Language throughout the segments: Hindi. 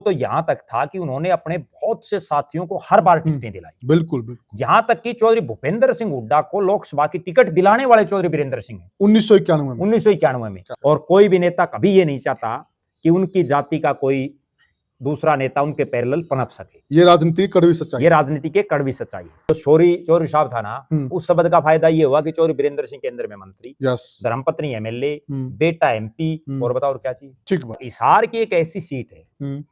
तो यहां तक था कि उन्होंने अपने बहुत से साथियों को हर बार टिकटें दिलाई। बिल्कुल बिल्कुल। यहां तक कि चौधरी भूपेंद्र सिंह हुड्डा को लोकसभा की टिकट दिलाने वाले चौधरी बीरेंद्र सिंह हैं 1991 में। और कोई भी नेता कभी ये नहीं चाहता कि उनकी जाति का कोई दूसरा नेता उनके पैरेलल पनप सके। ये राजनीति कड़वी सच्चाई, ये राजनीति की कड़वी सच्चाई है। तो चौधरी साहब था ना, उस शब्द का फायदा ये हुआ कि चौधरी बीरेंद्र सिंह केंद्र में मंत्री, धर्मपत्नी एमएलए, बेटा एमपी, और बताओ और क्या चाहिए। ठीक बात। हिसार की एक ऐसी सीट है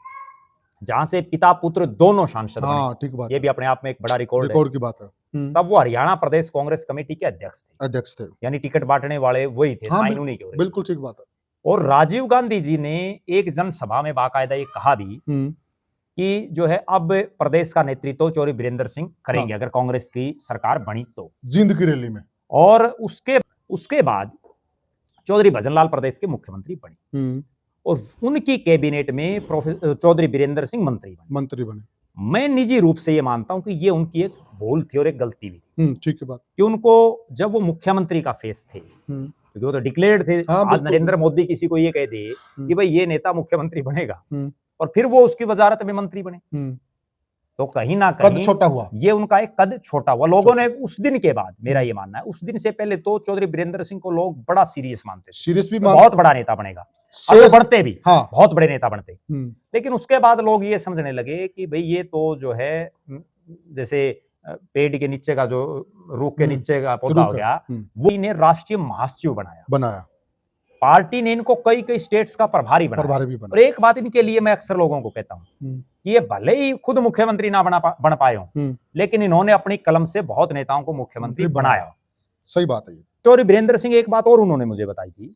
जहां से पिता पुत्र दोनों सांसद बने। ठीक बात। ये भी अपने आप में एक बड़ा रिकॉर्ड की बात है। तब वो हरियाणा प्रदेश कांग्रेस कमेटी के अध्यक्ष थे, यानी टिकट बांटने वाले वही थे, साइन उन्हीं के। बिल्कुल ठीक बात है। और राजीव गांधी जी ने एक जनसभा में बाकायदा ये कहा भी कि जो है अब प्रदेश का नेतृत्व चौधरी बीरेंद्र सिंह करेंगे अगर कांग्रेस की सरकार बनी तो, जींद की रैली में। और उसके बाद चौधरी भजनलाल प्रदेश के मुख्यमंत्री बने और उनकी कैबिनेट में चौधरी बीरेंद्र सिंह मंत्री बने। मैं निजी रूप से ये मानता हूं कि ये उनकी एक भूल थी और एक गलती भी थी। ठीक है बात। कि उनको जब वो मुख्यमंत्री का फेस थे, क्योंकि वो तो डिक्लेयर्ड थे। आज नरेंद्र मोदी किसी को ये कह दे कि भाई ये नेता मुख्यमंत्री बनेगा और फिर वो उसकी वजारत में मंत्री बने, तो कहीं ना कहीं छोटा हुआ, ये उनका एक कद छोटा हुआ। लोगों ने उस दिन के बाद, मेरा ये मानना है, उस दिन से पहले तो चौधरी बीरेंद्र सिंह को लोग बड़ा सीरियस मानते थे, सीरियस भी, बहुत बड़ा नेता बनेगा, तो बनते भी, बहुत बड़े नेता बनते। लेकिन उसके बाद लोग ये समझने लगे कि भाई ये तो जो है जैसे पेड़ के नीचे का जो रूख के नीचे का पौधा हो गया, वो इन्हें राष्ट्रीय महासचिव बनाया। पार्टी ने इनको कई कई स्टेट्स का प्रभारी बनाया। और एक बात इनके लिए मैं अक्सर लोगों को कहता हूं कि ये भले ही खुद मुख्यमंत्री ना बन पाए हों, लेकिन इन्होंने अपनी कलम से बहुत नेताओं को मुख्यमंत्री बनाया। सही बात है। चौधरी बीरेंद्र सिंह एक बात और उन्होंने मुझे बताई थी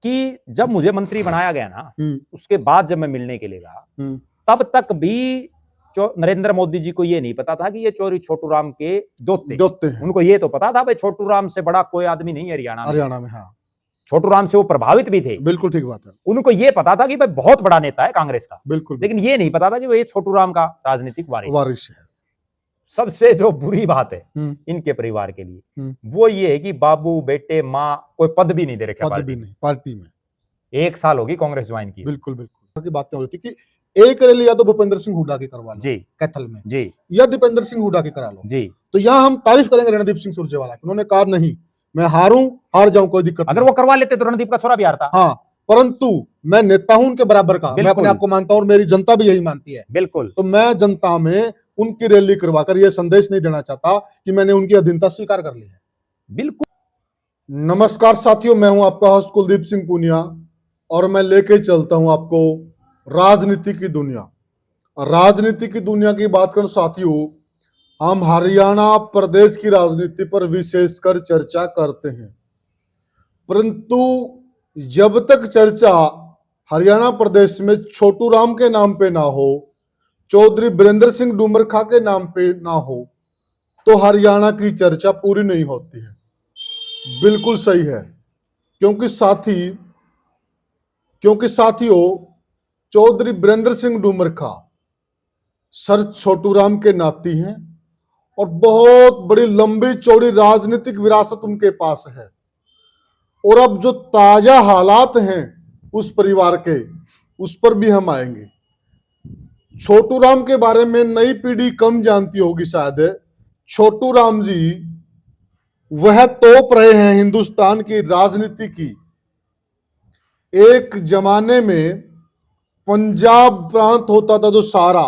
कि जब मुझे मंत्री बनाया गया ना, उसके बाद जब मैं मिलने के लिए गया, तब तक भी नरेंद्र मोदी जी को ये नहीं पता था कि ये चौधरी छोटू राम के दोते हैं। उनको ये तो पता था भाई छोटू राम से बड़ा कोई आदमी नहीं है हरियाणा में। हाँ, छोटू राम से वो प्रभावित भी थे। बिल्कुल ठीक बात है। उनको ये पता था कि भाई बहुत बड़ा नेता है कांग्रेस का, बिल्कुल, लेकिन ये नहीं पता था कि भाई छोटू राम का राजनीतिक वारिस है। सबसे जो बुरी बात है इनके परिवार के लिए, वो ये है कि बाबू बेटे माँ कोई पद भी नहीं दे रखा पार्टी में। 1 साल होगी कांग्रेस ज्वाइन की। बिल्कुल बिल्कुल की बातें हो रही थी कि एक रैली या तो भूपेंद्र सिंह हुड्डा की करवा लो जी कैथल में जी, या दीपेंद्र सिंह हुड्डा की करा लो जी। तो यहाँ हम तारीफ करेंगे रणदीप सिंह सुरजेवाला, उन्होंने कहा नहीं मैं हार जाऊं कोई दिक्कत, अगर वो करवा लेते तो रणदीप का छोरा भी हारता। हाँ, परंतु मैं नेता हूं उनके बराबर का, मैं अपने आप को मानता हूं और मेरी जनता भी यही मानती है। बिल्कुल। तो मैं जनता में उनकी रैली करवाकर यह संदेश नहीं देना चाहता कि मैंने उनकी अधीनता स्वीकार कर ली है। बिल्कुल। नमस्कार साथियों, मैं हूं आपका होस्ट कुलदीप सिंह पूनिया और मैं लेके चलता हूं आपको राजनीति की दुनिया। राजनीति की दुनिया की बात करें साथियों, हम हरियाणा प्रदेश की राजनीति पर विशेषकर चर्चा करते हैं, परंतु जब तक चर्चा हरियाणा प्रदेश में छोटू राम के नाम पे ना हो, चौधरी बीरेंद्र सिंह डूमरखा के नाम पे ना हो, तो हरियाणा की चर्चा पूरी नहीं होती है। बिल्कुल सही है, क्योंकि साथियों चौधरी बीरेंद्र सिंह डूमरखा सर छोटू राम के नाती हैं और बहुत बड़ी लंबी चौड़ी राजनीतिक विरासत उनके पास है। और अब जो ताजा हालात हैं उस परिवार के, उस पर भी हम आएंगे। छोटू राम के बारे में नई पीढ़ी कम जानती होगी शायद। छोटू राम जी वह तोप रहे हैं हिंदुस्तान की राजनीति की। एक जमाने में पंजाब प्रांत होता था जो सारा,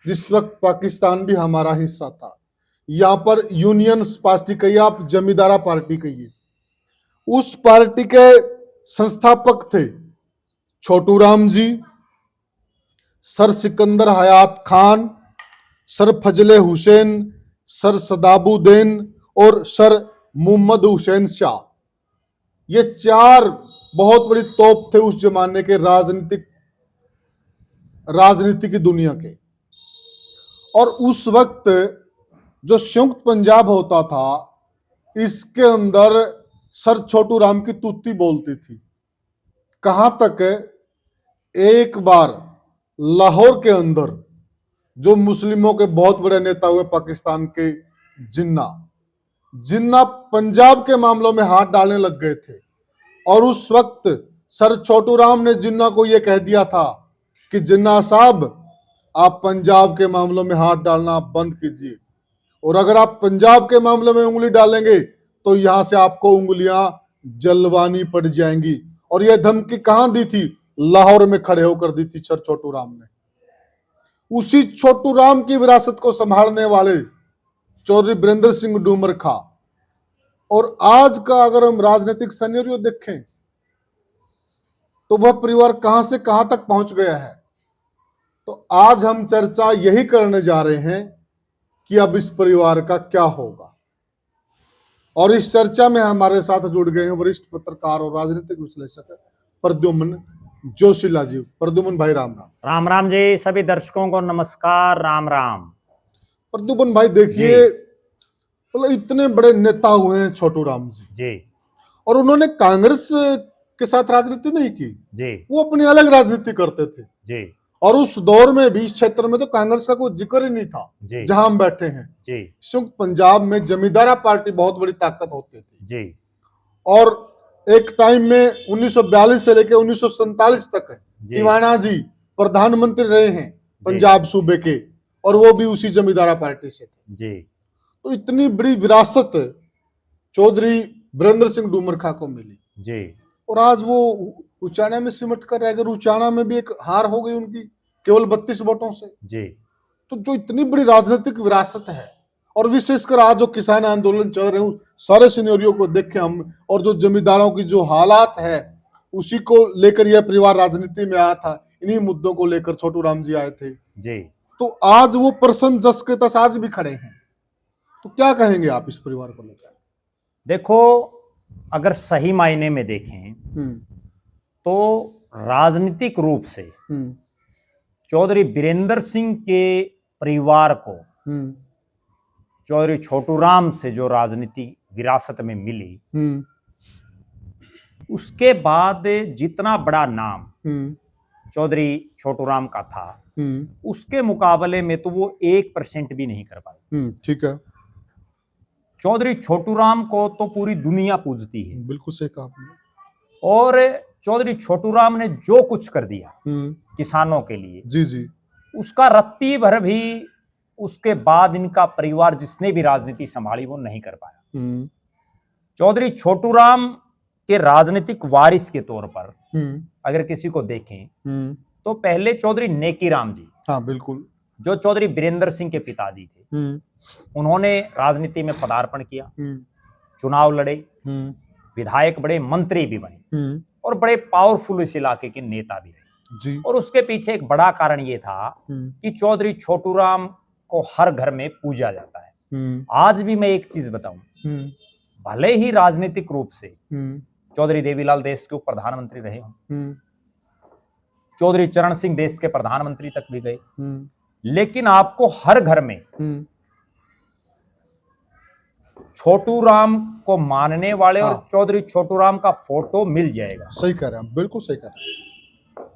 जिस वक्त पाकिस्तान भी हमारा हिस्सा था, यहां पर यूनियंस पार्टी कहिए आप, जमींदारा पार्टी कहिए, उस पार्टी के संस्थापक थे छोटू राम जी, सर सिकंदर हयात खान, सर फजले हुसैन, सर सदाबुद्दीन और सर मोहम्मद हुसैन शाह। ये 4 बहुत बड़ी तोप थे उस जमाने के राजनीति की दुनिया के। और उस वक्त जो संयुक्त पंजाब होता था, इसके अंदर सर छोटू राम की तूती बोलती थी। कहां तक, एक बार लाहौर के अंदर जो मुस्लिमों के बहुत बड़े नेता हुए पाकिस्तान के, जिन्ना पंजाब के मामलों में हाथ डालने लग गए थे। और उस वक्त सर छोटू राम ने जिन्ना को यह कह दिया था कि जिन्ना साहब आप पंजाब के मामलों में हाथ डालना बंद कीजिए, और अगर आप पंजाब के मामले में उंगली डालेंगे तो यहां से आपको उंगलियां जलवानी पड़ जाएंगी। और यह धमकी कहां दी थी? लाहौर में खड़े होकर दी थी सर छोटू राम ने। उसी छोटू राम की विरासत को संभालने वाले चौधरी बीरेंद्र सिंह डूमर खा। और आज का अगर हम राजनीतिक सिनेरियो देखें तो वह परिवार कहां से कहां तक पहुंच गया है। तो आज हम चर्चा यही करने जा रहे हैं कि अब इस परिवार का क्या होगा। और इस चर्चा में हमारे साथ जुड़ गए हैं वरिष्ठ पत्रकार और राजनीतिक विश्लेषक प्रद्युम्न जोशीला जी। प्रद्युम्न भाई राम राम। राम राम जी, सभी दर्शकों को नमस्कार, राम राम। प्रद्युम्न भाई देखिए, मतलब इतने बड़े नेता हुए हैं छोटू राम जी, और उन्होंने कांग्रेस के साथ राजनीति नहीं की जी, वो अपनी अलग राजनीति करते थे जी। और उस दौर में भी इस क्षेत्र में तो कांग्रेस का कोई जिक्र ही नहीं था जहां हम बैठे हैं जी। संयुक्त पंजाब में जमींदारा पार्टी बहुत बड़ी ताकत होती थी जी। और एक टाइम में 1942 से लेकर 1947 तक टिवाना जी प्रधानमंत्री रहे हैं पंजाब सूबे के, और वो भी उसी जमींदारा पार्टी से थे जी। तो इतनी बड़ी विरासत चौधरी बीरेंद्र सिंह डूमर खा को मिली जी। और आज वो उचाना में सिमट कर रह गए। उचाना में भी एक हार हो गई उनकी केवल 32 वोटों से जी। तो जो इतनी बड़ी राजनीतिक विरासत है, और विशेषकर आज जो किसान आंदोलन चल रहे हैं सारे सिनेरियो को देखें हम, और जो जमींदारों की जो हालात है उसी को लेकर यह परिवार राजनीति में आया था। इन्हीं मुद्दों को लेकर छोटू राम जी आए थे जी। तो आज वो प्रसन्न जस के तस आज भी खड़े हैं। तो क्या कहेंगे आप इस परिवार को लेकर? देखो, अगर सही मायने में देखें तो राजनीतिक रूप से चौधरी बीरेंद्र सिंह के परिवार को चौधरी छोटू राम से जो राजनीति विरासत में मिली, उसके बाद जितना बड़ा नाम चौधरी छोटू राम का था उसके मुकाबले में तो वो 1% भी नहीं कर पाए। ठीक है। चौधरी छोटू राम को तो पूरी दुनिया पूजती है। बिल्कुल सही कहा आपने। और चौधरी छोटू राम ने जो कुछ कर दिया किसानों के लिए जी जी, उसका रत्ती भर भी उसके बाद इनका परिवार जिसने भी राजनीति संभाली वो नहीं कर पाया। चौधरी छोटू राम के राजनीतिक वारिस के तौर पर अगर किसी को देखें तो पहले चौधरी नेकी राम जी, हाँ बिल्कुल, जो चौधरी बीरेंद्र सिंह के पिताजी थे, उन्होंने राजनीति में पदार्पण किया, चुनाव लड़े, विधायक बड़े, मंत्री भी बने और बड़े पावरफुल इस इलाके के नेता भी रहे जी। और उसके पीछे एक बड़ा कारण ये था कि चौधरी छोटू राम को हर घर में पूजा जाता है। आज भी मैं एक चीज बताऊं, भले ही राजनीतिक रूप से चौधरी देवीलाल देश के प्रधानमंत्री रहे, चौधरी चरण सिंह देश के प्रधानमंत्री तक भी गए, लेकिन आपको हर घर में छोटू राम को मानने वाले और चौधरी छोटू राम का फोटो मिल जाएगा। सही कह रहे हैं, बिल्कुल सही कह रहे हैं।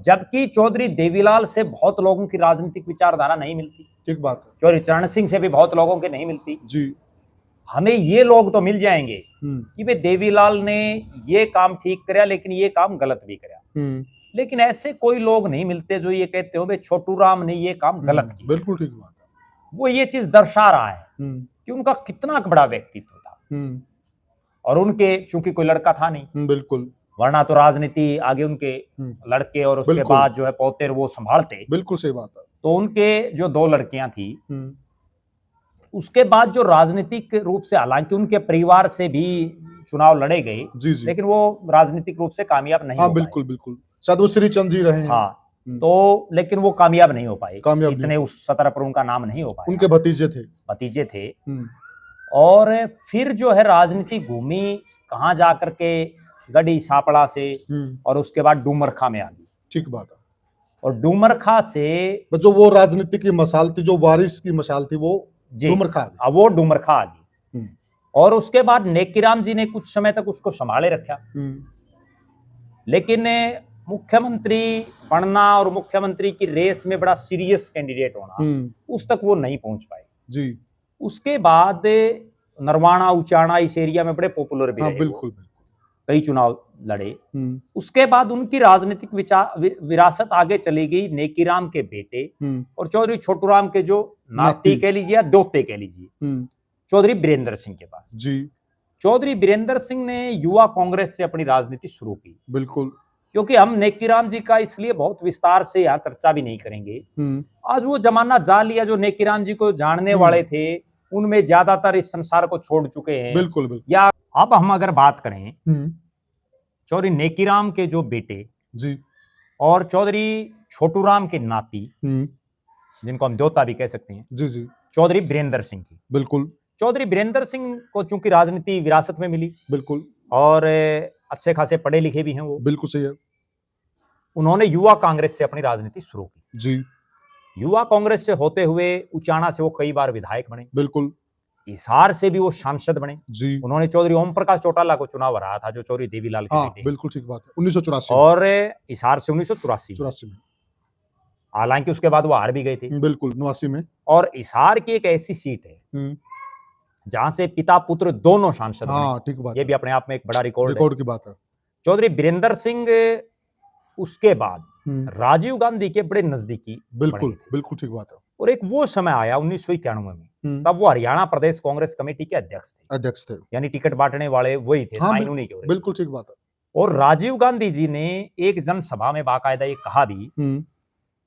जबकि चौधरी देवीलाल से बहुत लोगों की राजनीतिक विचारधारा नहीं मिलती। ठीक बात है। चौधरी चरण सिंह से भी बहुत लोगों के नहीं मिलती जी। हमें ये लोग तो मिल जाएंगे कि वे देवीलाल ने ये काम ठीक कराया लेकिन ये काम गलत भी कराया, लेकिन ऐसे कोई लोग नहीं मिलते जो ये कहते हो छोटू राम ने ये काम गलत किया। बिल्कुल ठीक बात है। वो ये चीज दर्शा रहा है कि उनका कितना बड़ा व्यक्तित्व था। और उनके चूंकि कोई लड़का था नहीं, बिल्कुल, वरना तो राजनीति आगे उनके लड़के और उसके बाद जो है पोते वो संभालते। बिल्कुल सही बात है। तो उनके जो 2 लड़कियां थी, उसके बाद जो राजनीतिक रूप से, हालांकि उनके परिवार से भी चुनाव लड़े गए लेकिन वो राजनीतिक रूप से कामयाब नहीं हो पाए। बिल्कुल बिल्कुल, शायद वो श्रीचंद जी रहे हैं। हाँ, तो लेकिन वो कामयाब नहीं हो पाए, इतने उस सतर पर उनका नाम नहीं हो पाया। उनके भतीजे थे। और फिर जो है राजनीति घूमी कहाँ जाकर के गढ़ी सापड़ा से, और उसके बाद डूमरखा में आ गई। ठीक बात है। और डूमरखा से जो वो राजनीति की मशाल थी, जो वारिस की मशाल थी, वो डूमरखा आ गई। और उसके बाद नेकीराम जी ने कुछ समय तक उसको संभाले रखा, लेकिन मुख्यमंत्री बनना और मुख्यमंत्री की रेस में बड़ा सीरियस कैंडिडेट होना, उस तक वो नहीं पहुंच पाए जी। उसके बाद नरवाना उचाना इस एरिया में बड़े पॉपुलर भी रहे। बिल्कुल बिल्कुल, कई चुनाव लड़े, उसके बाद उनकी राजनीतिक विरासत आगे चली गई नेकीराम के बेटे और चौधरी छोटूराम के जो नाती कह लीजिए या दोते कह लीजिए, चौधरी बीरेंद्र सिंह के पास जी। चौधरी बीरेंद्र सिंह ने युवा कांग्रेस से अपनी राजनीति शुरू की। बिल्कुल, क्योंकि हम नेकीराम जी का इसलिए बहुत विस्तार से यहाँ चर्चा भी नहीं करेंगे। आज वो जमाना जा लिया, जो नेकीराम जी को जानने वाले थे उनमें ज्यादातर इस संसार को छोड़ चुके हैं। बिल्कुल, बिल्कुल। या अब हम अगर बात करें चौधरी नेकीराम के जो बेटे जी और चौधरी छोटूराम के नाती, जिनको हम दोता भी कह सकते हैं, जी जी, चौधरी बीरेंद्र सिंह की। बिल्कुल, चौधरी बीरेंद्र सिंह को चूंकि राजनीति विरासत में मिली, बिल्कुल, और अच्छे खासे पढ़े लिखे भी हैं वो, बिल्कुल सही है, उन्होंने युवा कांग्रेस से अपनी राजनीति शुरू की जी। युवा कांग्रेस से होते हुए उचाना से वो कई बार विधायक बने, बिल्कुल, हिसार से भी वो सांसद बने जी। उन्होंने चौधरी ओम प्रकाश चौटाला को चुनाव हराया था, जो चौधरी देवीलाल के बेटे, बिल्कुल ठीक बात है, 1984, और हिसार से 1984 में, हालांकि उसके बाद वो हार भी गए थे, बिल्कुल, 89 में। और हिसार की एक ऐसी सीट है जहां से पिता पुत्र दोनों सांसद बने, ठीक बात, ये भी अपने आप में एक बड़ा रिकॉर्ड की बात है। चौधरी बीरेंद्र सिंह उसके बाद राजीव गांधी के बड़े नजदीकी, बिल्कुल बिल्कुल ठीक बात है। और एक वो समय आया 1991 में, तब वो हरियाणा प्रदेश कांग्रेस कमेटी के अध्यक्ष थे, यानी टिकट बांटने वाले वही थे, साइन उन्हीं के हो रहे, बिल्कुल ठीक बात है। और राजीव गांधी जी ने एक जनसभा में बाकायदा ये कहा भी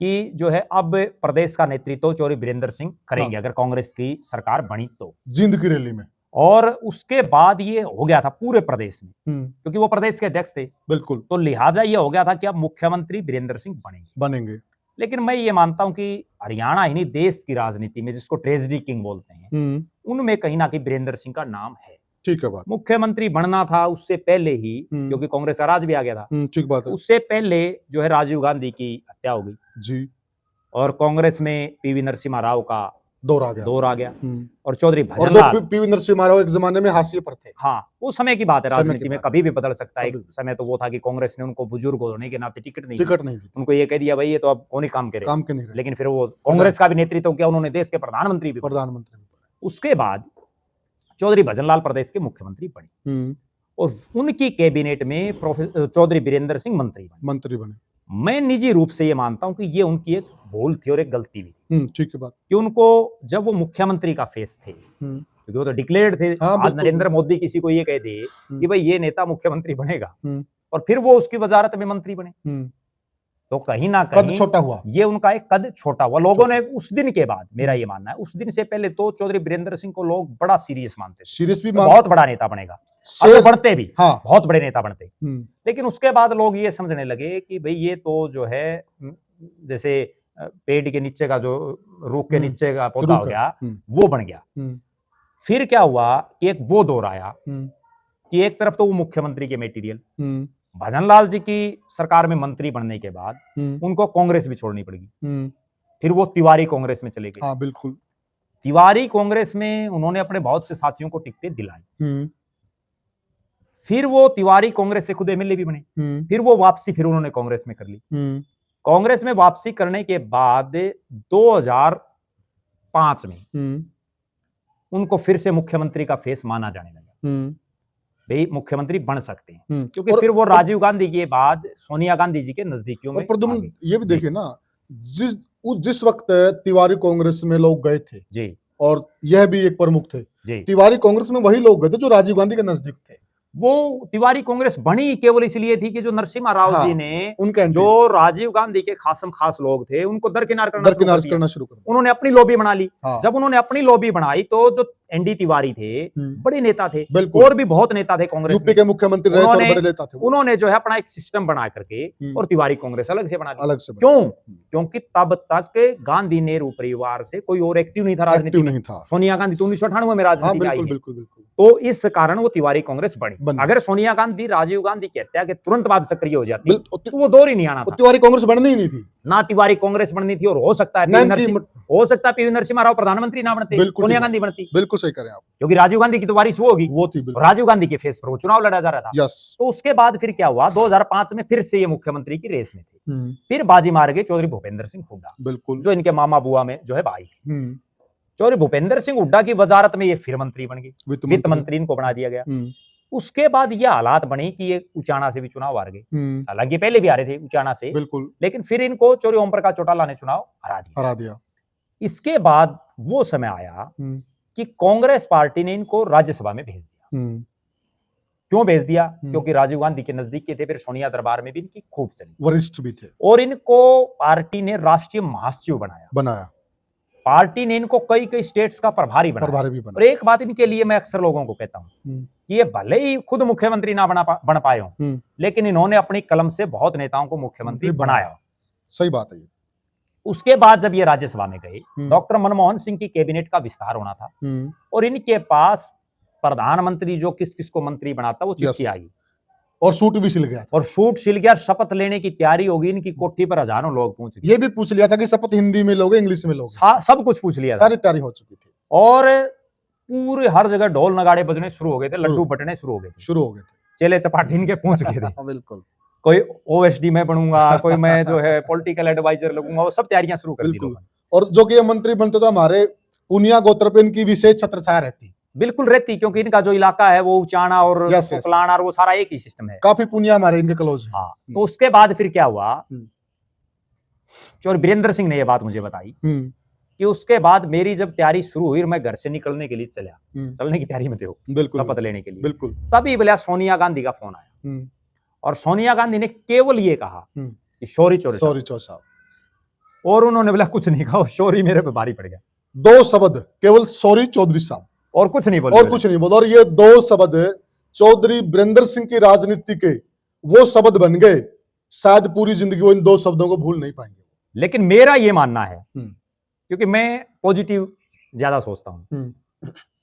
कि जो है अब प्रदेश का नेतृत्व चौधरी बीरेंद्र सिंह करेंगे, अगर कांग्रेस की सरकार बनी तो, जींद की रैली में। और उसके बाद ये हो गया था पूरे प्रदेश में, क्योंकि वो प्रदेश के अध्यक्ष थे, बिल्कुल, तो लिहाजा ये हो गया था कि अब मुख्यमंत्री बीरेंद्र सिंह बनेंगे। लेकिन मैं ये मानता हूं कि हरियाणा ही नहीं, देश की राजनीति में, जिसको ट्रेजेडी किंग बोलते हैं, उनमें कहीं ना कहीं बीरेंद्र सिंह का नाम है। ठीक है बात, मुख्यमंत्री बनना था उससे पहले ही, क्योंकि कांग्रेस का राज भी आ गया था, ठीक बात है, उससे पहले जो है राजीव गांधी की हत्या हो गई जी, और कांग्रेस में पीवी नरसिम्हा राव का दौर आ गया और चौधरी भजनलाल, पीवी नरसिम्हा राव एक जमाने में हाशिए पर थे। हाँ, वो समय की बात है, राजनीति में कभी भी बदल सकता है। एक समय तो वो था कि कांग्रेस ने उनको बुजुर्ग होने के नाते टिकट नहीं दी, उनको ये कह दिया भाई ये तो अब कौन ही काम करे, लेकिन फिर वो कांग्रेस का भी नेतृत्व किया, उन्होंने देश के प्रधानमंत्री भी। उसके बाद चौधरी भजनलाल प्रदेश के मुख्यमंत्री बने और उनकी कैबिनेट में चौधरी बीरेंद्र सिंह मंत्री बने। मैं निजी रूप से ये मानता हूं कि ये उनकी एक भूल थी और एक गलती भी थी, ठीक है बात, कि उनको जब वो मुख्यमंत्री का फेस थे, क्योंकि वो तो डिक्लेयर्ड थे, आज नरेंद्र मोदी किसी को ये कह दे कि भाई ये नेता मुख्यमंत्री बनेगा और फिर वो उसकी वजारत में मंत्री बने, तो कहीं ना कहीं छोटा हुआ, ये उनका एक कद छोटा हुआ। लोगों ने उस दिन के बाद, मेरा ये मानना है, उस दिन से पहले तो चौधरी बीरेंद्र सिंह को लोग बड़ा सीरियस मानते थे, सीरियस भी, बहुत बड़ा नेता बनेगा, तो बढ़ते भी, हाँ, बहुत बड़े नेता बनते। लेकिन उसके बाद लोग ये समझने लगे कि भाई ये तो जो है जैसे पेड़ के नीचे का, जो रूख के नीचे का पौधा हो गया, वो बन गया। फिर क्या हुआ कि एक वो दौर आया कि एक तरफ तो वो मुख्यमंत्री के मटेरियल, भजनलाल जी की सरकार में मंत्री बनने के बाद उनको कांग्रेस भी छोड़नी पड़ेगी, फिर वो तिवारी कांग्रेस में चले गए। हाँ, बिल्कुल, तिवारी कांग्रेस में उन्होंने अपने बहुत से साथियों को टिकटें दिलाई, फिर वो तिवारी कांग्रेस से खुद एमएलए भी बने, फिर वो वापसी फिर उन्होंने कांग्रेस में कर ली। कांग्रेस में वापसी करने के बाद 2005 में उनको फिर से मुख्यमंत्री का फेस माना जाने लगा, भाई मुख्यमंत्री बन सकते हैं, क्योंकि फिर वो राजीव गांधी के बाद सोनिया गांधी जी के नजदीकियों में। पर ये भी देखिए ना, जिस वक्त तिवारी कांग्रेस में लोग गए थे जी, और यह भी एक प्रमुख थे जी, तिवारी कांग्रेस में वही लोग गए थे जो राजीव गांधी के नजदीक थे। वो तिवारी कांग्रेस बनी केवल इसलिए थी कि जो नरसिम्हा राव जी ने, जो राजीव गांधी के खासम खास लोग थे, उनको दरकिनार करना शुरू कर दिया। उन्होंने अपनी लॉबी बना ली। जब उन्होंने अपनी लॉबी बनाई तो जो एनडी तिवारी थे, बड़े नेता थे, और भी बहुत नेता थे कांग्रेस के मुख्यमंत्री, उन्होंने जो है अपना एक सिस्टम बना करके और तिवारी कांग्रेस अलग से बना ली। क्यों? क्योंकि तब तक गांधी नेहरू परिवार से कोई और एक्टिव नहीं था, राजनीति नहीं था। सोनिया गांधी तो 1998 में राजनीति में आई है, तो इस कारण वो तिवारी कांग्रेस बनी। अगर सोनिया गांधी राजीव गांधी की हत्या के तुरंत बाद सक्रिय हो जाती तो वो दौर ही नहीं आना था, तिवारी कांग्रेस बननी ही नहीं थी ना, तिवारी कांग्रेस बननी थी। और हो सकता है पीवी नरसिम्हा राव प्रधानमंत्री ना बनते, सोनिया गांधी बनती। बिल्कुल सही करें आप, क्योंकि राजीव गांधी की तो वारिस वो होगी, वो थी, राजीव गांधी के फेस पर वो चुनाव लड़ा जा रहा था। तो उसके बाद फिर क्या हुआ, 2005 में फिर से ये मुख्यमंत्री की रेस में थे, फिर बाजी मार गए चौधरी भूपेंद्र सिंह हुड्डा, बिल्कुल, जो इनके मामा बुआ में जो है भाई है। चौधरी भूपेंद्र सिंह हुड्डा की वजारत में ये फिर मंत्री बन गए, वित्त मंत्री इनको बना दिया गया। उसके बाद ये हालात बने कि ये उचाना से भी चुनाव हार गए। हालांकि पहले भी हारे थे उचाना से, बिल्कुल, लेकिन फिर इनको चौधरी ओम प्रकाश चौटाला ने चुनाव हरा दिया। इसके बाद वो समय आया कि कांग्रेस पार्टी ने इनको राज्यसभा में भेज दिया। क्यों भेज दिया? क्योंकि राजीव गांधी के नजदीक के थे, फिर सोनिया दरबार में भी इनकी खूब चली, वरिष्ठ भी थे, और इनको पार्टी ने राष्ट्रीय महासचिव बनाया। पार्टी ने इनको कई कई स्टेट्स का प्रभारी बनाया। और एक बात इनके लिए मैं अक्सर लोगों को कहता हूं कि ये भले ही खुद मुख्यमंत्री ना बन पाए हों, लेकिन इन्होंने अपनी कलम से बहुत नेताओं को मुख्यमंत्री बनाया। सही बात है। उसके बाद जब ये राज्यसभा में गए, डॉक्टर मनमोहन सिंह की कैबिनेट का विस्तार होना था, और इनके पास प्रधानमंत्री जो किस किस को मंत्री बनाता वो चिट्ठी आई, और सूट भी सिल गया। शपथ लेने की तैयारी होगी, इनकी कोठी पर हजारों लोग पहुंच गए। ये भी पूछ लिया था कि शपथ हिंदी में लोगे, इंग्लिश में लोगे, सब कुछ पूछ लिया, सारी तैयारी हो चुकी थी, और पूरे हर जगह ढोल नगाड़े बजने शुरू हो गए थे, लड्डू बटने शुरू हो गए थे, चेले चपाटी इनके पहुंच गए थे। बिल्कुल, कोई ओएसडी में बनूंगा, कोई मैं जो है पॉलिटिकल एडवाइजर लगूंगा, वो सब तैयारियां शुरू कर दी। और जो कि ये मंत्री बनते तो हमारे पुनिया गोत्र पे इनकी विशेष छत्र छाया रहती, बिल्कुल रहती, क्योंकि इनका जो इलाका है वो उचाना और कोकलाना और वो सारा एक ही सिस्टम है, काफी पुनिया हमारे इनके क्लोज है। हाँ, तो उसके बाद फिर क्या हुआ, चौधरी वीरेंद्र सिंह ने ये बात मुझे बताई कि उसके बाद मेरी जब तैयारी शुरू हुई, मैं घर से निकलने के लिए चलने की तैयारी में थे, शपथ लेने के लिए, बिल्कुल, तभी बोला सोनिया गांधी का फोन आया, और सोनिया गांधी ने केवल ये कहा कि सॉरी चौधरी साहब, और उन्होंने बोला कुछ नहीं कहा, सॉरी मेरे पे भारी पड़ गया। 2 शब्द केवल, सॉरी चौधरी साहब, और कुछ नहीं बोला, और ये 2 शब्द चौधरी वीरेंद्र सिंह की राजनीति के वो शब्द बन गए, शायद पूरी जिंदगी वो इन 2 शब्दों को भूल नहीं पाएंगे। लेकिन मेरा ये मानना है, क्योंकि मैं पॉजिटिव ज्यादा सोचता हूं,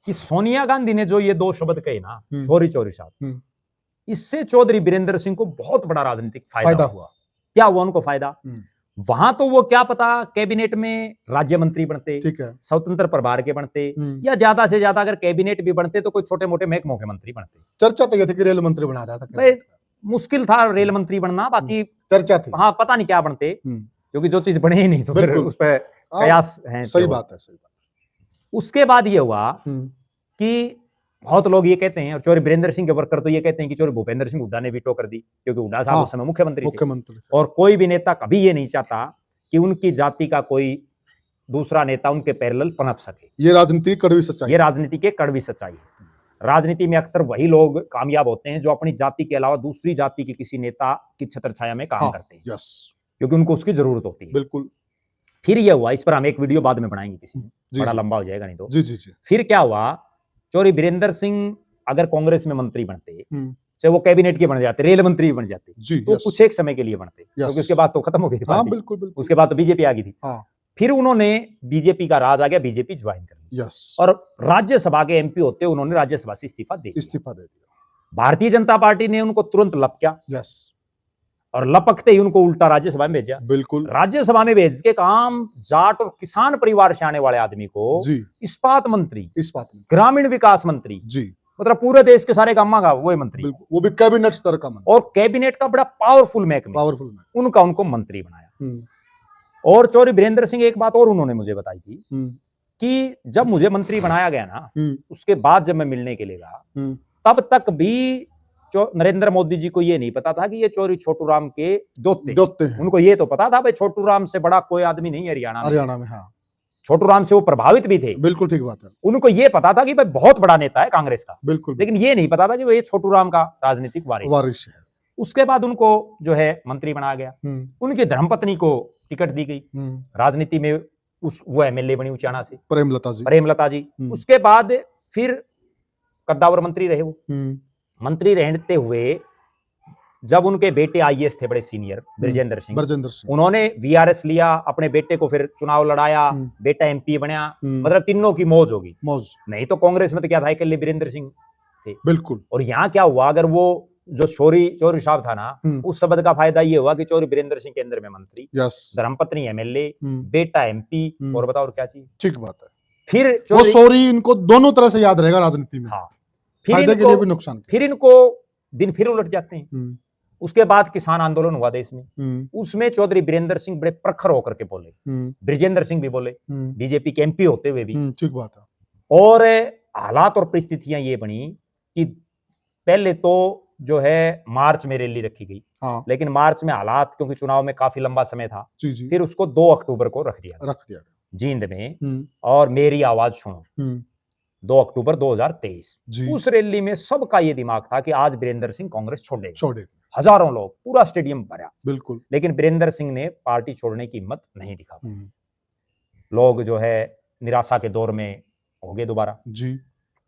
कि सोनिया गांधी ने जो ये 2 शब्द कहे ना, सॉरी चौधरी साहब, इससे चौधरी वीरेंद्र सिंह को बहुत बड़ा राजनीतिक फायदा हुआ। क्या हुआ उनको फायदा? वहां तो वो क्या पता कैबिनेट में राज्य मंत्री बनते, ठीक है, स्वतंत्र प्रभार के बनते, या ज्यादा से ज्यादा अगर कैबिनेट भी बनते तो कोई छोटे मोटे महकमों के मंत्री बनते। चर्चा तो ये थी कि रेल मंत्री बना जाता, भाई मुश्किल था रेल मंत्री बनना, बाकी चर्चा थी, हाँ पता नहीं क्या बनते, क्योंकि जो चीज बने ही नहीं तो फिर उस पर कयास है। सही बात है। उसके बाद ये हुआ कि बहुत लोग ये कहते हैं, और चौधरी वीरेंद्र सिंह के वर्कर तो ये कहते हैं कि चौधरी भूपेंद्र सिंह हुड्डा ने वीटो कर दी, क्योंकि हुड्डा साहब उस समय मुख्यमंत्री थे। और कोई भी नेता कभी ये नहीं चाहता कि उनकी जाति का कोई दूसरा नेता उनके पैरेलल पनप सके। ये राजनीति कड़वी सच्चाई, ये राजनीति के कड़वी सच्चाई है। राजनीति में अक्सर वही लोग कामयाब होते हैं जो अपनी जाति के अलावा दूसरी जाति के किसी नेता की छत्रछाया में काम करते हैं, क्योंकि उनको उसकी जरूरत होती है। बिल्कुल। फिर यह हुआ, इस पर हम एक वीडियो बाद में बनाएंगे, किसी बड़ा लंबा हो जाएगा नहीं तो। जी। फिर क्या हुआ, चौधरी वीरेंद्र सिंह अगर कांग्रेस में मंत्री बनते, चाहे वो कैबिनेट के बन जाते, रेल मंत्री बन जाते, तो कुछ एक समय के लिए बनते, क्योंकि उसके बाद तो खत्म हो गई थी पार्टी। बिल्कुल। उसके बाद तो बीजेपी आ गई थी। फिर उन्होंने बीजेपी का राज आ गया, बीजेपी ज्वाइन कर ली, और राज्यसभा के एमपी होते उन्होंने राज्यसभा से इस्तीफा दे दिया। भारतीय जनता पार्टी ने उनको तुरंत लपका, और लपकते ही उनको उल्टा राज्यसभा में भेजा। बिल्कुल, राज्यसभा में भेज के काम जाट और किसान परिवार से आने वाले आदमी को इस्पात मंत्री, ग्रामीण विकास मंत्री, मतलब पूरे देश के सारे कामों का वो मंत्री, वो भी कैबिनेट स्तर का मंत्री, और कैबिनेट का बड़ा पावरफुल महकमा, उनको मंत्री बनाया। और चौधरी वीरेंद्र सिंह एक बात और उन्होंने मुझे बताई थी कि जब मुझे मंत्री बनाया गया ना, उसके बाद जब मैं मिलने के लिए गया, तब तक भी नरेंद्र मोदी जी को ये नहीं पता था कि ये चौधरी छोटू राम के दोते हैं। उनको ये तो पता था भाई छोटू राम से बड़ा कोई आदमी नहीं है हरियाणा में। छोटू राम से वो प्रभावित भी थे, बिल्कुल ठीक बात है। उनको ये पता था कि भाई बहुत बड़ा नेता है कांग्रेस का, बिल्कुल, लेकिन ये नहीं पता था कि वो ये छोटू राम का राजनीतिक वारिस है। उसके बाद उनको जो है मंत्री बनाया गया, उनकी धर्मपत्नी को टिकट दी गई, राजनीति में वो एमएलए बनी उचाना से, प्रेमलता जी। उसके बाद फिर कद्दावर मंत्री रहे वो। मंत्री रहते हुए जब उनके बेटे आईएएस थे बड़े सीनियर, ब्रजेंद्र सिंह, उन्होंने वीआरएस लिया, अपने बेटे को फिर चुनाव लड़ाया, बेटा एमपी बनया, मतलब तीनों की मौज होगी। नहीं तो कांग्रेस में तो क्या था, अकेले वीरेंद्र सिंह थे। बिल्कुल। और यहाँ क्या हुआ, अगर वो जो चौधरी साहब था ना, उस शब्द का फायदा ये हुआ कि चौधरी वीरेंद्र सिंह केंद्र में मंत्री, धर्मपत्नी एमएलए, बेटा एमपी, और बताओ और क्या चाहिए। ठीक बात है। फिर वो सॉरी इनको दोनों तरह से याद रहेगा राजनीति में। फायदे के लिए भी नुकसान के। फिर इनको दिन फिर उलट जाते हैं। उसके बाद किसान आंदोलन हुआ देश में, उसमें चौधरी वीरेंद्र सिंह बड़े प्रखर होकर के बोले, ब्रजेंद्र सिंह भी बोले, बीजेपी के एमपी होते हुए भी। ठीक बात है। और हालात और परिस्थितियां ये बनी कि पहले तो जो है मार्च में रैली रखी गई, लेकिन मार्च में हालात, क्योंकि चुनाव में काफी लंबा समय था, फिर उसको 2 अक्टूबर को रख दिया जींद में, और मेरी आवाज सुनो 2 अक्टूबर 2023। उस रैली में सबका ये दिमाग था कि आज वीरेंद्र सिंह कांग्रेस छोड़ेंगे। हजारों लोग, पूरा स्टेडियम भरा, बिल्कुल। लेकिन वीरेंद्र सिंह ने पार्टी छोड़ने की हिम्मत नहीं दिखा। लोग जो है निराशा के दौर में हो गए दोबारा जी।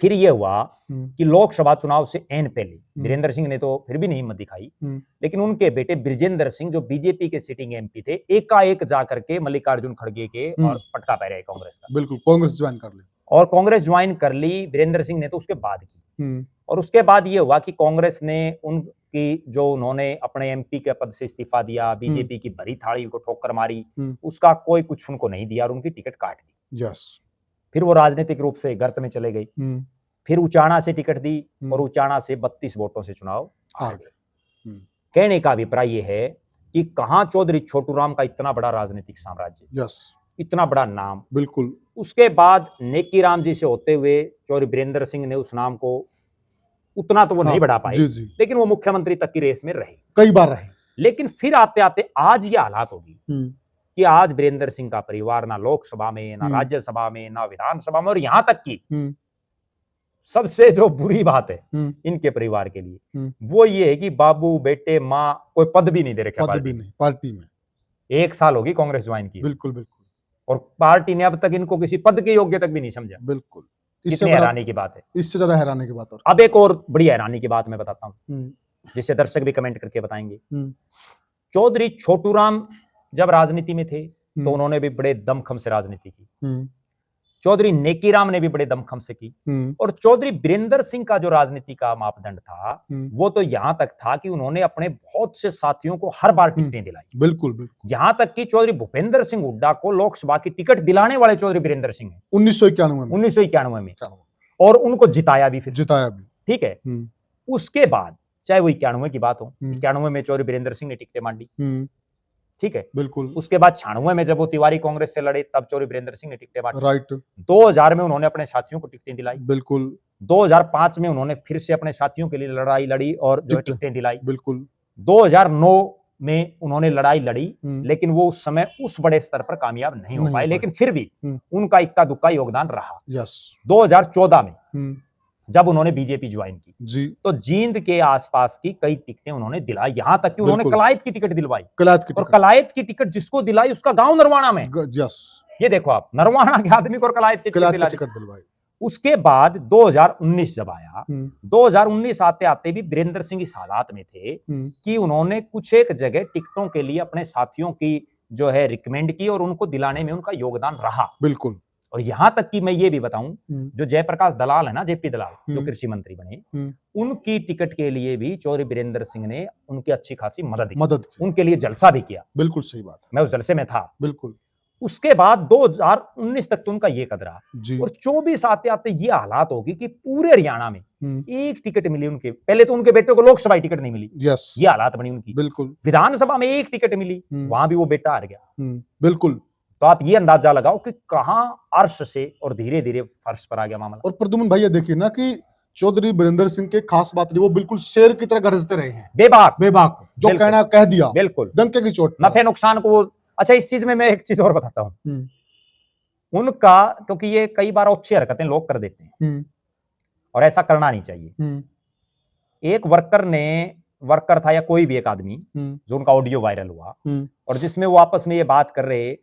फिर ये हुआ कि लोकसभा चुनाव से एन पहले वीरेंद्र सिंह ने तो फिर भी नहीं हिम्मत दिखाई, लेकिन उनके बेटे बृजेंद्र सिंह जो बीजेपी के सिटिंग एमपी थे, एकाएक जाकर के मल्लिकार्जुन खड़गे के और पटका पहरे कांग्रेस का, बिल्कुल कांग्रेस ज्वाइन कर ली, और कांग्रेस ज्वाइन कर ली। वीरेंद्र सिंह ने तो उसके बाद की, और उसके बाद ये हुआ कि कांग्रेस ने उनकी जो उन्होंने अपने एमपी के पद से इस्तीफा दिया, बीजेपी की भरी थाली को ठोकर मारी, उसका कोई कुछ उनको नहीं दिया और उनकी टिकट काट दी। फिर वो राजनीतिक रूप से गर्त में चले गई। फिर उचाना से टिकट दी और उचाना से 32 वोटों से चुनाव हार गए। कहने का अभिप्राय ये है कि कहां चौधरी छोटूराम का इतना बड़ा राजनीतिक साम्राज्य, इतना बड़ा नाम, बिल्कुल। उसके बाद नेकी राम जी से होते हुए चौधरी वीरेंद्र सिंह ने उस नाम को उतना तो वो नहीं बढ़ा पाए, लेकिन वो मुख्यमंत्री तक की रेस में रहे, कई बार रहे। लेकिन फिर आते आते आज ये हालात होगी कि आज वीरेंद्र सिंह का परिवार ना लोकसभा में, ना राज्यसभा में, ना विधानसभा में, और यहां तक की सबसे जो बुरी बात है इनके परिवार के लिए वो ये है कि बाबू बेटे माँ कोई पद भी नहीं दे रखे पार्टी में। 1 साल होगी कांग्रेस ज्वाइन की, बिल्कुल बिल्कुल, और पार्टी ने अब तक इनको किसी पद के योग्य तक भी नहीं समझा, बिल्कुल। कितनी हैरानी की बात है, इससे ज्यादा हैरानी की बात। और अब एक और बड़ी हैरानी की बात मैं बताता हूँ, जिससे दर्शक भी कमेंट करके बताएंगे। चौधरी छोटूराम जब राजनीति में थे तो उन्होंने भी बड़े दमखम से राजनीति की, चौधरी नेकीराम ने भी बड़े दमखम से की, और चौधरी वीरेंद्र सिंह का जो राजनीति का मापदंड था वो तो यहां तक था कि उन्होंने अपने बहुत से साथियों को हर बार टिकटें दिलाई, बिल्कुल बिल्कुल। यहां तक कि चौधरी भूपेंद्र सिंह हुड्डा को लोकसभा की टिकट दिलाने वाले चौधरी वीरेंद्र सिंह है 1991 में, और उनको जिताया भी, ठीक है। उसके बाद चाहे वो 91 की बात हो, 91 में चौधरी वीरेंद्र सिंह ने टिकटें मांडी, ठीक है, बिल्कुल। उसके बाद 96 में जब वो तिवारी कांग्रेस से लड़े तब चौधरी वीरेंद्र सिंह ने टिकटें बांटी, राइट। 2000 में उन्होंने अपने साथियों को टिकटें दिलाई, बिल्कुल। 2005 में उन्होंने फिर से अपने साथियों के लिए लड़ाई लड़ी और जो टिकटें दिलाई, बिल्कुल। 2009 में उन्होंने लड़ाई लड़ी, लेकिन वो उस समय उस बड़े स्तर पर कामयाब नहीं हो पाए, लेकिन फिर भी उनका इक्का दुक्का योगदान रहा। 2014 में जब उन्होंने बीजेपी ज्वाइन की जी, तो जींद के आसपास की कई टिकटें उन्होंने दिलाई, यहां तक कि उन्होंने कलायत की टिकट दिलवाई, और कलायत की टिकट जिसको दिलाई उसका गांव नरवाना में, ये देखो आप, नरवाना के आदमी को कलायत से टिकट दिलवाई। उसके बाद 2019 जब आया, 2019 आते आते भी वीरेंद्र सिंह इस हालात में थे कि उन्होंने कुछ एक जगह टिकटों के लिए अपने साथियों की जो है रिकमेंड की और उनको दिलाने में उनका योगदान रहा, बिल्कुल। और यहां तक कि मैं ये भी बताऊं, जो जयप्रकाश दलाल है ना, जेपी दलाल, जो कृषि मंत्री बने, उनकी टिकट के लिए भी चौधरी वीरेंद्र सिंह ने उनकी अच्छी खासी मदद की, उनके लिए जलसा भी किया, बिल्कुल सही बात है, मैं उस जलसे में था, बिल्कुल। उसके बाद 2019 तक तो उनका ये कदरा, और 24 आते आते ये हालात होगी कि पूरे हरियाणा में एक टिकट मिली उनके, पहले तो उनके बेटे को लोकसभा टिकट नहीं मिली, ये हालात बनी उनकी, बिल्कुल। विधानसभा में एक टिकट मिली, वहां भी वो बेटा हार गया, बिल्कुल। तो आप ये अंदाजा लगाओ कि कहां अर्श से और धीरे धीरे फर्श पर आ गया मामला। और प्रद्युमन भाई ये देखिए ना कि चौधरी वीरेंद्र सिंह के खास बात नहीं, वो बिल्कुल शेर की तरह गरजते रहे हैं, बेबाक जो कहना कह दिया, बिल्कुल, डंके की चोट, नफे नुकसान को। अच्छा, इस चीज में मैं एक चीज और बताता हूं उनका, क्योंकि ये कई बार अच्छी हरकतें लोग कर देते हैं और ऐसा करना नहीं चाहिए। एक वर्कर था या कोई भी एक आदमी जो उनका ऑडियो वायरल हुआ और जिसमें वो आपस में ये बात कर रहे,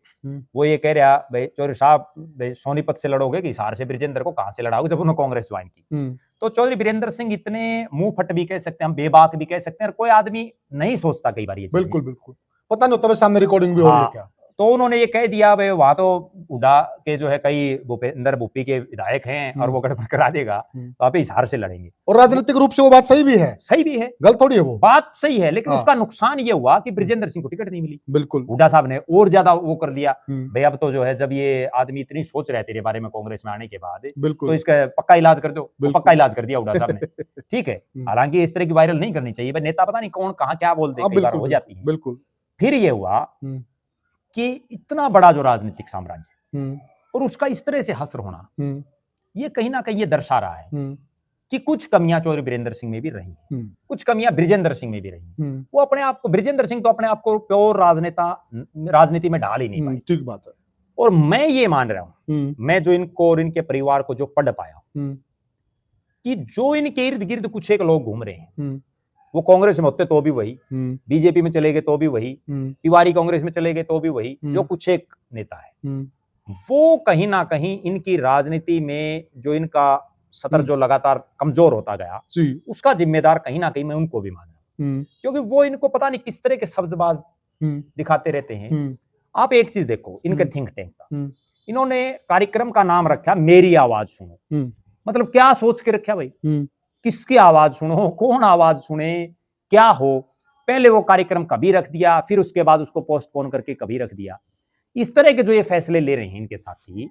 वो ये कह रहा, भाई चौधरी साहब सोनीपत से लड़ोगे कि हिसार से, ब्रिजेंद्र को कहां से लड़ाओगे, जब उन्होंने कांग्रेस ज्वाइन की। तो चौधरी वीरेंद्र सिंह इतने मुंह फट भी कह सकते हैं, हम बेबाक भी कह सकते हैं, और कोई आदमी नहीं सोचता कई बार ये, बिल्कुल बिल्कुल, पता नहीं होता सामने रिकॉर्डिंग भी हो रही है क्या। तो उन्होंने ये कह दिया, भाई वहां तो हुड्डा के जो है कई भूपेंद्र भूपी के विधायक हैं और वो गड़बड़ करा देगा, तो आप हिसार से लड़ेंगे। और राजनीतिक रूप से वो बात सही भी है, गलत थोड़ी है, वो बात सही है, लेकिन उसका नुकसान ये हुआ कि ब्रिजेंद्र सिंह को टिकट नहीं मिली, बिल्कुल। हुड्डा साहब ने और ज्यादा वो कर दिया, भाई अब तो जो है, जब ये आदमी इतनी सोच रहे तेरे बारे में कांग्रेस में आने के बाद, तो इसका पक्का इलाज कर दो, पक्का इलाज कर दिया हुड्डा साहब ने, ठीक है। हालांकि इस तरह की वायरल नहीं करनी चाहिए, नेता पता नहीं कौन कहां क्या बोल दे, कई बार हो जाती है, बिल्कुल। फिर ये हुआ कि इतना बड़ा जो राजनीतिक साम्राज्य और उसका इस तरह से हश्र होना, ये कहीं ना कहीं ये दर्शा रहा है कि कुछ कमियां चौधरी वीरेंद्र सिंह में भी रही हैं, कुछ कमियां बृजेंद्र सिंह में भी रही हैं। वो अपने आप को, बृजेंद्र सिंह तो अपने आप को प्योर राजनीति में ढाल ही नहीं पाए। ठीक बात है। और मैं ये मान रहा हूं, मैं जो इनको और इनके परिवार को जो पढ़ पाया कि जो इनके इर्द गिर्द कुछ एक लोग घूम रहे हैं, वो कांग्रेस में होते तो भी वही, बीजेपी में चले गए तो भी वही, तिवारी कांग्रेस में चले गए तो भी वही, जो कुछ एक नेता है, वो कहीं ना कहीं इनकी राजनीति में जो इनका सतर जो लगातार कमजोर होता गया, उसका जिम्मेदार कहीं ना कहीं मैं उनको भी मान रहा हूं, क्योंकि वो इनको पता नहीं किस तरह के सब्जबाज दिखाते रहते हैं। आप एक चीज देखो इनके थिंक टैंक का, इन्होंने कार्यक्रम का नाम रखा मेरी आवाज सुनो। मतलब क्या सोच के रखा भाई, किसकी आवाज सुनो, कौन आवाज सुने, क्या हो। पहले वो कार्यक्रम कभी रख दिया, फिर उसके बाद उसको पोस्टपोन करके कभी रख दिया। इस तरह के जो ये फैसले ले रहे हैं इनके साथी,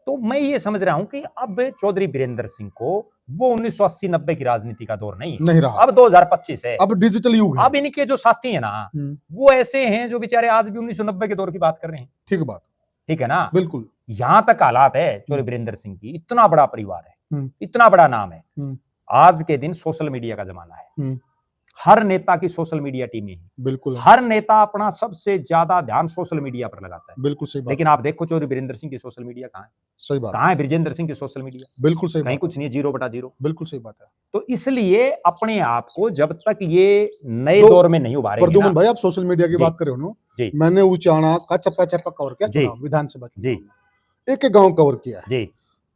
तो मैं ये समझ रहा हूं कि अब चौधरी वीरेंद्र सिंह को वो 1980-90 की राजनीति का दौर नहीं रहा। अब 2025 है, अब डिजिटल युग है। अब इनके जो साथी है ना, वो ऐसे हैं जो बेचारे आज भी 1990 के दौर की बात कर रहे हैं। ठीक है ना, बिल्कुल। यहां तक हालात है चौधरी वीरेंद्र सिंह की, इतना बड़ा परिवार है, इतना बड़ा नाम है। आज के दिन सोशल मीडिया का जमाना है, हर नेता की सोशल मीडिया टीमें हैं। बिल्कुल। हर नेता अपना सबसे ज्यादा ध्यान सोशल मीडिया पर लगाता है। बिल्कुल सही बात। लेकिन आप देखो चौधरी वीरेंद्र सिंह की सोशल मीडिया कहां है? सही बात। कहां है बृजेंद्र सिंह की सोशल मीडिया? बिल्कुल सही बात। कहीं कुछ नहीं है, 0/0। बिल्कुल सही बात है। तो इसलिए अपने आप को जब तक ये नए दौर में नहीं उभारेंगे। प्रद्युमन भाई, आप सोशल मीडिया की बात कर रहे हो ना, मैंने उचाणा का चप्पा चप्पा कवर किया चुनाव, विधानसभा चुनाव, एक गांव कवर किया है।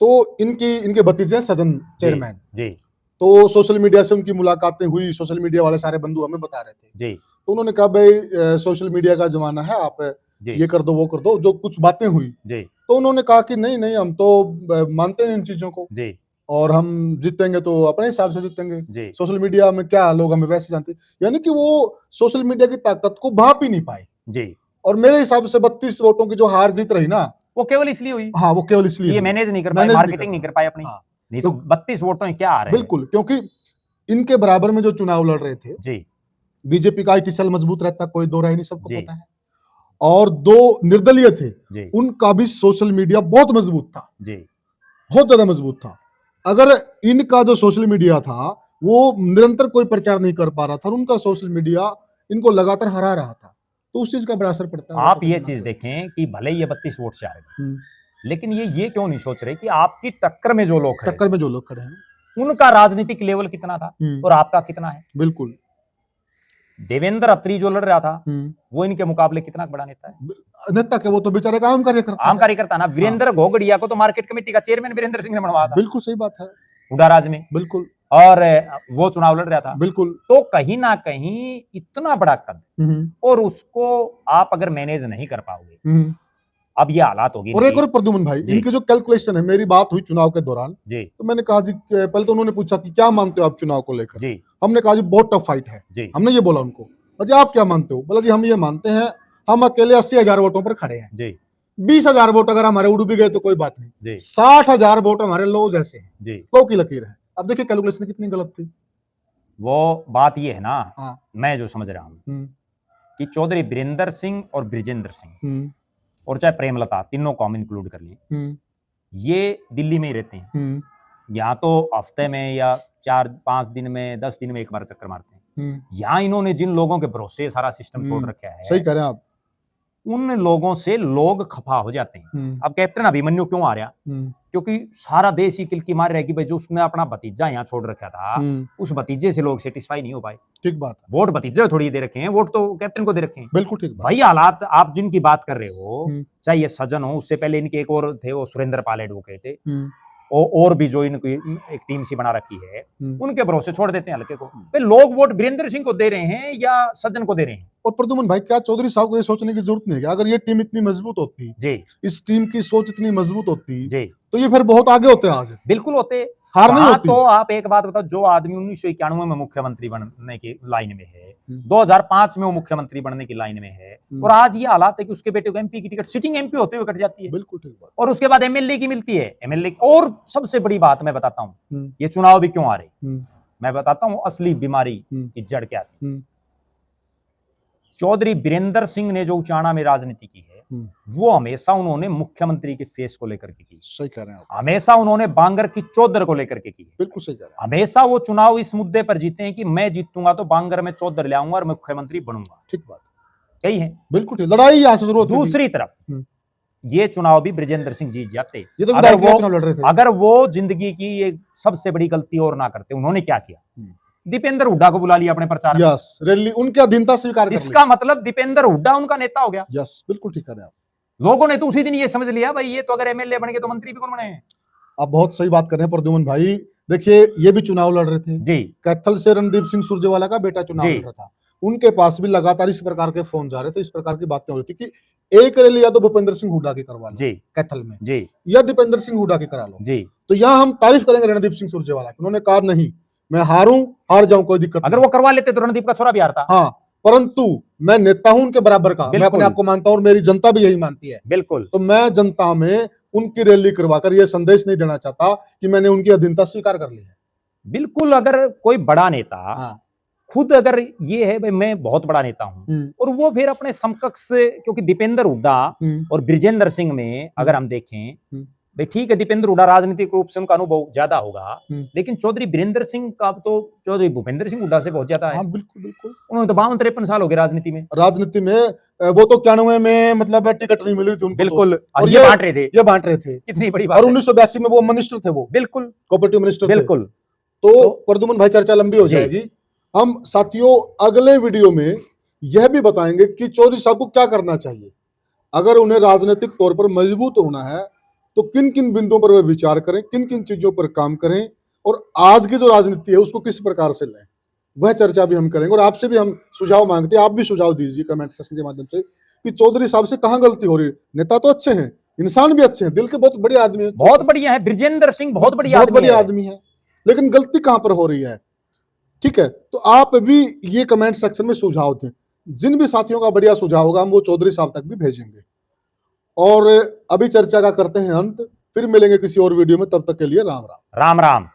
तो इनके भतीजे सजन चेयरमैन, तो सोशल मीडिया से उनकी मुलाकातें हुई, सोशल मीडिया वाले सारे बंधु हमें बता रहे थे। तो उन्होंने कहा भाई सोशल मीडिया का जमाना है, आप ये कर दो वो कर दो, जो कुछ बातें हुई। तो उन्होंने कहा कि नहीं नहीं, हम तो मानते हैं इन चीजों को, और हम जीतेंगे तो अपने हिसाब से जीतेंगे, सोशल मीडिया में क्या, लोग हमें वैसे जानते। यानी कि वो सोशल मीडिया की ताकत को भांप ही नहीं पाए। और मेरे हिसाब से 32 वोटों की जो हार जीत रही ना, वो केवल इसलिए हुई। हाँ, वो केवल इसलिए ये मैनेज नहीं कर पाए, मार्केटिंग नहीं कर पाए अपनी। नहीं तो 32 वोटों क्या आ रहे हैं? बिल्कुल, क्योंकि इनके बराबर में जो चुनाव लड़ रहे थे, बीजेपी का आईटी सेल मजबूत रहता, कोई दो राय नहीं, सबको पता है। और दो निर्दलीय थे, उनका भी सोशल मीडिया बहुत मजबूत था, बहुत ज्यादा मजबूत था। अगर इनका जो सोशल मीडिया था वो निरंतर कोई प्रचार नहीं कर पा रहा था, उनका सोशल मीडिया इनको लगातार हरा रहा था, तो उस चीज का बड़ा असर पड़ता है। आप ये चीज देखें कि भले ये 32 वोट से आ रहे, लेकिन ये क्यों नहीं सोच रहे कि आपकी टक्कर में जो लोग खड़े हैं उनका राजनीतिक लेवल कितना था और आपका कितना है। बिल्कुल। देवेंद्र अत्री जो लड़ रहा था, वो इनके मुकाबले कितना बड़ा नेता है? नेता के वो तो बेचारे का आम कार्यकर्ता ना। वीरेंद्र घोगड़िया को तो मार्केट कमेटी का चेयरमैन वीरेंद्र सिंह ने बनवाया था। बिल्कुल सही बात है, हुडाराज में। बिल्कुल। और वो चुनाव लड़ रहा था। बिल्कुल। तो कहीं ना कहीं इतना बड़ा कद, और उसको आप अगर मैनेज नहीं कर पाओगे, अब ये हालात होगी। और एक और प्रद्युमन भाई, इनकी जो कैलकुलेशन है, मेरी बात हुई चुनाव के दौरान, तो मैंने कहा जी, पहले तो उन्होंने पूछा कि क्या मानते हो आप चुनाव को लेकर। हमने कहा जी बहुत टफ फाइट है। हमने ये बोला उनको, अच्छा आप क्या मानते हो? बोला जी हम ये मानते हैं, हम अकेले 80,000 वोटों पर खड़े हैं, 20,000 वोट अगर हमारे उड़ भी गए तो कोई बात नहीं, 60,000 वोट हमारे लो जैसे हैं, लो की लकीर है। अब देखिए कैलकुलेशन कितनी गलत थी। वो बात ये है ना, मैं जो समझ रहा हूं कि चौधरी वीरेंद्र सिंह और बृजेंद्र सिंह और चाहे प्रेमलता, तीनों को हम इंक्लूड कर लिए, ये दिल्ली में ही रहते हैं। यहाँ तो हफ्ते में या 4-5 दिन में, 10 दिन में एक बार चक्कर मारते हैं। यहाँ इन्होंने जिन लोगों के भरोसे सारा सिस्टम छोड़ रखा है, सही कह रहे हैं आप, उन लोगों से लोग खफा हो जाते हैं। अब कैप्टन अभिमन्यु क्यों आ रहा? क्योंकि सारा देश ही किलकी मार रहा है कि भाई जो उसने अपना भतीजा यहाँ छोड़ रखा था, उस भतीजे से लोग सेटिस्फाई नहीं हो पाए। ठीक बात है। वोट भतीजे थोड़ी दे रखे हैं, वोट तो कैप्टन को दे रखे हैं। बिल्कुल ठीक। वही हालात आप जिनकी बात कर रहे हो, चाहे ये सजन हो, उससे पहले इनके एक और थे, वो सुरेंद्र पाल एडवोकेट थे, और भी जो इनकी एक टीम सी बना रखी है, उनके भरोसे छोड़ देते हैं हल्के को। लोग वोट वीरेंद्र सिंह को दे रहे हैं या सज्जन को दे रहे हैं। और प्रद्युमन भाई, क्या चौधरी साहब को ये सोचने की जरूरत नहीं है, अगर ये टीम इतनी मजबूत होती जी, इस टीम की सोच इतनी मजबूत होती जी, तो ये फिर बहुत आगे होते आज। बिल्कुल होते, हार नहीं होती। तो आप एक बात बताओ, जो आदमी 1991 में मुख्यमंत्री बनने की लाइन में है, 2005 में वो मुख्यमंत्री बनने की लाइन में है, और आज ये हालात है कि उसके बेटे को एमपी की टिकट सिटिंग एमपी होते हुए कट जाती है। बिल्कुल ठीक बात। और उसके बाद एमएलए की मिलती है, एमएलए। और सबसे बड़ी बात मैं बताता हूं, ये चुनाव भी क्यों आ रहे, मैं बताता हूं असली बीमारी की जड़ क्या थी। चौधरी वीरेंद्र सिंह ने जो उचाणा में राजनीति की है, वो हमेशा उन्होंने मुख्यमंत्री के फेस को लेकर के की। सही कह रहे हैं आप। हमेशा उन्होंने बांगर की चौधर को लेकर के की। बिल्कुल सही कह रहे हैं। हमेशा वो चुनाव इस मुद्दे पर जीते हैं कि मैं जीतूंगा तो बांगर में चौधर ले आऊंगा और मुख्यमंत्री बनूंगा। ठीक बात, यही है। बिल्कुल ठीक, लड़ाई यहां से शुरू होती। दूसरी तरफ ये चुनाव भी बृजेंद्र सिंह जीत जाते। ये तो अगर वो जिंदगी की ये सबसे बड़ी गलती और ना करते। उन्होंने क्या किया, दीपेंद्र हुड्डा को बुला लिया अपने प्रचार में। यस, रैली उनकी अधीनता स्वीकार कर ली। इसका मतलब दीपेंद्र हुड्डा उनका नेता हो गया। यस, बिल्कुल ठीक कह रहे हैं आप। लोगों ने तो उसी दिन ये समझ लिया भाई ये तो अगर एमएलए बन गए तो मंत्री भी कौन बने। आप बहुत सही बात कर रहे हैं प्रद्युमन भाई। देखिए ये भी चुनाव लड़ रहे थे जी, कैथल से रणदीप सिंह सुरजेवाला का बेटा चुनाव लड़ रहा था। उनके पास भी लगातार इस प्रकार के फोन जा रहे थे, इस प्रकार की बातें हो रही थी कि एक रैली या तो भूपेंद्र सिंह हुड्डा की करवा लो जी कैथल में जी, या दीपेंद्र सिंह हुड्डा की करा लो जी। तो यहाँ हम तारीफ करेंगे रणदीप सिंह सुरजेवाला। उन्होंने कहा नहीं, मैं हार जाऊं कोई दिक्कत अगर वो करवा लेते तो रणदीप का छोरा भी हारता। हाँ, परंतु मैं नेता हूं उनके बराबर का, मैं अपने आप को मानता हूं और मेरी जनता भी यही मानती है। बिल्कुल। तो मैं जनता में उनकी रैली करवाकर यह संदेश नहीं देना चाहता कि मैंने उनकी अधीनता स्वीकार कर ली है। बिल्कुल। अगर कोई बड़ा नेता खुद अगर ये है भाई मैं बहुत बड़ा नेता हूं और वो फिर अपने समकक्ष, क्योंकि दीपेंद्र हुड्डा और बृजेंद्र सिंह में अगर हम देखें भाई ठीक है, दीपेंद्र हुड्डा राजनीतिक रूप से उनका अनुभव ज्यादा होगा, लेकिन चौधरी वीरेंद्र सिंह का तो चौधरी भूपेंद्र सिंह हुड्डा से बहुत ज्यादा है। हाँ, बिल्कुल बिल्कुल। उन्होंने तो 52-53 साल हो गए राजनीति में। वो तो 91 में मतलब टिकट नहीं मिल रही थी उनको। बिल्कुल। और ये बांट रहे थे कितनी बड़ी बात। और 1982 में वो मिनिस्टर थे, वो बिल्कुल कोऑपरेटिव मिनिस्टर। बिल्कुल। तो प्रद्युमन भाई चर्चा लंबी हो जाएगी। हम साथियों अगले वीडियो में यह भी बताएंगे कि चौधरी साहब को क्या करना चाहिए अगर उन्हें राजनीतिक तौर पर मजबूत होना है, तो किन किन बिंदुओं पर वे विचार करें, किन किन चीजों पर काम करें और आज की जो राजनीति है उसको किस प्रकार से लें, वह चर्चा भी हम करेंगे। और आपसे भी हम सुझाव मांगते हैं, आप भी सुझाव दीजिए कमेंट सेक्शन के माध्यम से कि चौधरी साहब से कहां गलती हो रही है। नेता तो अच्छे हैं, इंसान भी अच्छे हैं, दिल के बहुत बड़े आदमी है, बहुत बढ़िया है बृजेंद्र सिंह, बहुत बढ़िया आदमी है, लेकिन गलती कहां पर हो रही है। ठीक है, तो आप भी ये कमेंट सेक्शन में सुझाव दें। जिन भी साथियों का बढ़िया सुझाव होगा हम वो चौधरी साहब तक भी भेजेंगे। और अभी चर्चा का करते हैं अंत, फिर मिलेंगे किसी और वीडियो में, तब तक के लिए राम राम। राम राम।